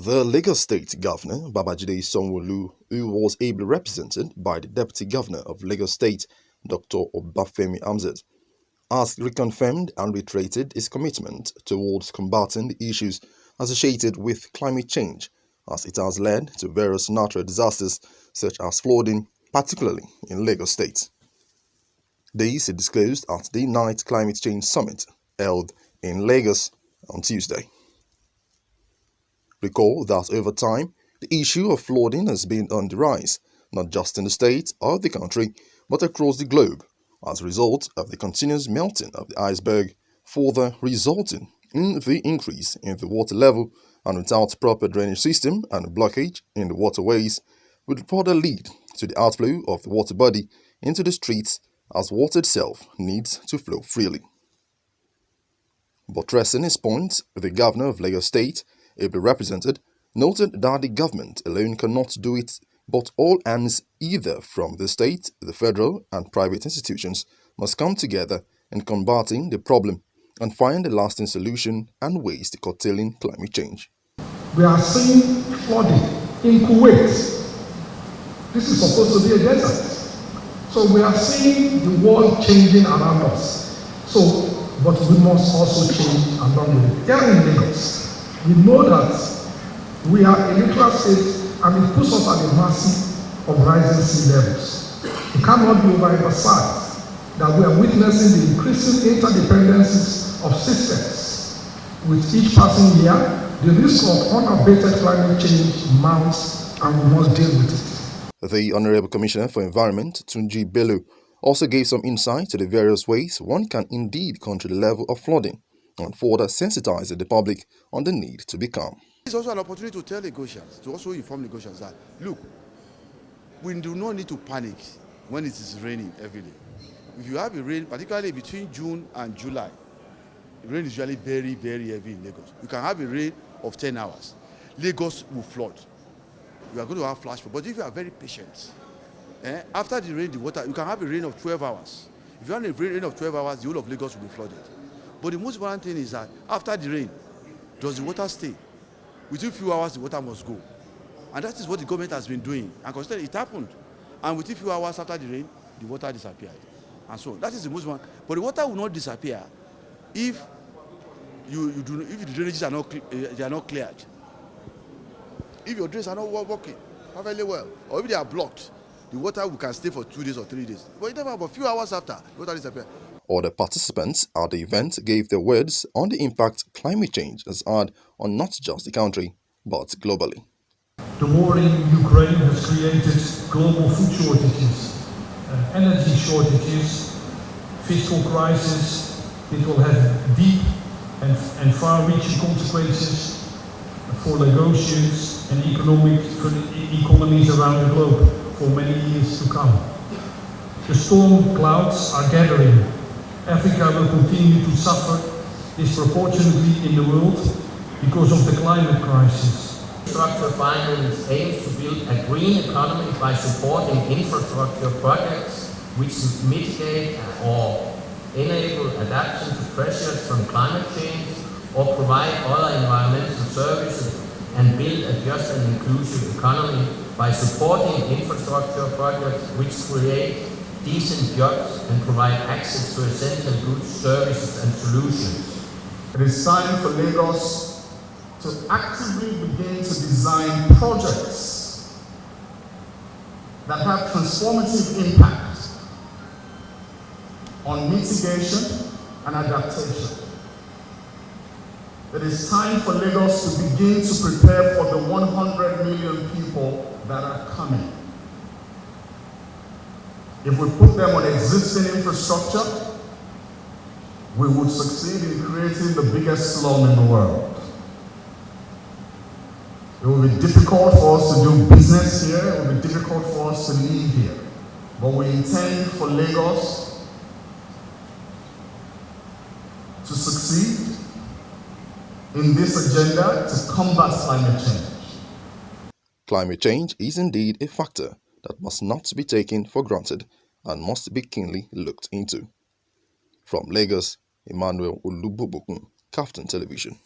The Lagos State Governor, Babajide Sanwo, who was ably represented by the Deputy Governor of Lagos State, Dr. Obafemi Hamzat, has reconfirmed and reiterated his commitment towards combating the issues associated with climate change, as it has led to various natural disasters such as flooding, particularly in Lagos State. This he disclosed at the Night Climate Change Summit held in Lagos on Tuesday. Recall that over time, the issue of flooding has been on the rise, not just in the state or the country, but across the globe, as a result of the continuous melting of the iceberg, further resulting in the increase in the water level, and without proper drainage system and a blockage in the waterways, would further lead to the outflow of the water body into the streets, as water itself needs to flow freely. Buttressing his point, the governor of Lagos State, ably represented, noted that the government alone cannot do it, but all hands either from the state, the federal and private institutions must come together in combating the problem and find a lasting solution and ways to curtailing climate change. We are seeing flooding in Kuwait. This is supposed to be a desert. So we are seeing the world changing around us. But we must also change along with it. Here in Lagos, we know that we are a neutral state and it puts us at the mercy of rising sea levels. It cannot be overemphasized that we are witnessing the increasing interdependencies of systems. With each passing year, the risk of unabated climate change mounts and we must deal with it. The Honorable Commissioner for Environment, Tunji Bello, also gave some insight to the various ways one can indeed control the level of flooding and further sensitize the public on the need to be calm. It's also an opportunity to tell Lagosians, to also inform Lagosians that, look, we do not need to panic when it is raining every day. If you have a rain, particularly between June and July, the rain is usually very, very heavy in Lagos. You can have a rain of 10 hours. Lagos will flood. You are going to have flash flood. But if you are very patient, after the rain, the water, you can have a rain of 12 hours. If you have a rain of 12 hours, the whole of Lagos will be flooded. But the most important thing is that after the rain, does the water stay? Within a few hours, the water must go. And that is what the government has been doing. And consider it happened. And within a few hours after the rain, the water disappeared. And so that is the most important. But the water will not disappear if if the drainages are not cleared. If your drains are not working perfectly well, or if they are blocked, the water can stay for 2 days or 3 days. But never about a few hours after, the water disappears. Other participants at the event gave their words on the impact climate change has had on not just the country, but globally. The war in Ukraine has created global food shortages, energy shortages, fiscal crisis. It will have deep and far-reaching consequences for Lagosians and economies around the globe for many years to come. The storm clouds are gathering. Africa will continue to suffer disproportionately in the world because of the climate crisis. Infrastructure finance aims to build a green economy by supporting infrastructure projects which mitigate or enable adaptation to pressures from climate change or provide other environmental services and build a just and inclusive economy by supporting infrastructure projects which create decent jobs and provide access to essential goods, services and solutions. It is time for Lagos to actively begin to design projects that have transformative impact on mitigation and adaptation. It is time for Lagos to begin to prepare for the 100 million people that are coming. If we put them on existing infrastructure, we would succeed in creating the biggest slum in the world. It will be difficult for us to do business here, it will be difficult for us to live here. But we intend for Lagos to succeed in this agenda to combat climate change. Climate change is indeed a factor that must not be taken for granted and must be keenly looked into. From Lagos, Emmanuel Olubobokun, KAFTAN Television.